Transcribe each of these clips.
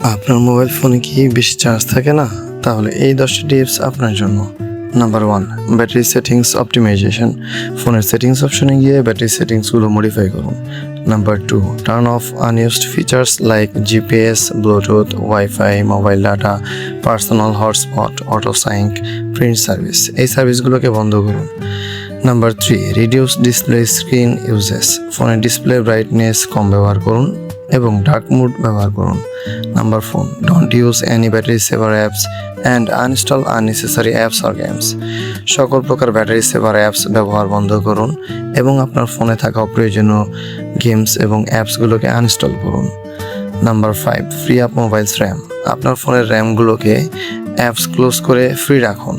আপনার মোবাইল ফোনে কি বেশি চার্জ থাকে না? তাহলে এই 10টি টিপস আপনার জন্য। Number 1, battery settings optimisation. ফোনের সেটিংস অপশনে গিয়ে ব্যাটারি সেটিংসগুলো মডিফাই করুন। Number 2, turn off unused features like GPS, Bluetooth, WiFi, mobile data, personal hotspot, auto sync, print service. এই সার্ভিসগুলোকে বন্ধ করুন। Number 3, reduce display screen uses. ফোনের ডিসপ্লে ব্রাইটনেস কম ব্যবহার করুন এবং ডার্ক মোড ব্যবহার করুন। Number 4, don't use any battery saver apps and uninstall unnecessary apps or games. সকল প্রকার ব্যাটারি সেভার অ্যাপস ব্যবহার বন্ধ করুন এবং আপনার ফোনে থাকা অপ্রয়োজনীয় গেমস এবং অ্যাপসগুলোকে আনইনস্টল করুন। Number 5, free up mobiles RAM. আপনার ফোনের র্যামগুলোকে অ্যাপস ক্লোজ করে ফ্রি রাখুন।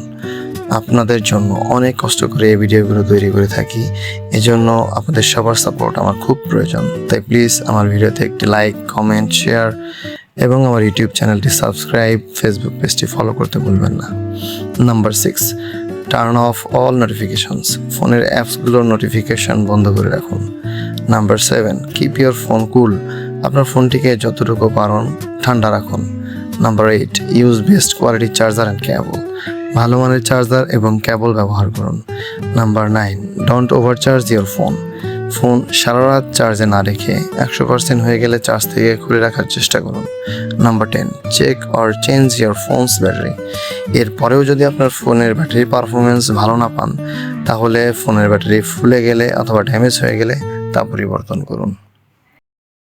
আপনাদের জন্য অনেক কষ্ট করে এই ভিডিওগুলো তৈরি করে থাকি, এজন্য আপনাদের সবার সাপোর্ট আমার খুব প্রয়োজন। তাই প্লিজ আমার ভিডিওতে একটি লাইক, কমেন্ট, শেয়ার এবং আমার ইউটিউব চ্যানেলটি সাবস্ক্রাইব, ফেসবুক পেজটি ফলো করতে ভুলবেন না। Number 6, turn off all notifications. ফোনের অ্যাপসগুলোর নোটিফিকেশন বন্ধ করে রাখুন। Number 7, keep your phone cool. আপনার ফোনটিকে যতটুকু পারেন ঠান্ডা রাখুন। Number 8, use best quality charger and cable. ভালো মানের চার্জার এবং কেবল ব্যবহার করুন। Number 9, don't overcharge your phone. Phone সারা রাত চার্জে না রেখে 100% হয়ে গেলে চার্জ থেকে খুলে রাখার চেষ্টা করুন। Number 10, check or change your phones battery. এরপরেও যদি আপনার ফোনের ব্যাটারি পারফরমেন্স ভালো না পান, তাহলে ফোনের ব্যাটারি ফুলে গেলে অথবা ড্যামেজ হয়ে গেলে তা পরিবর্তন করুন।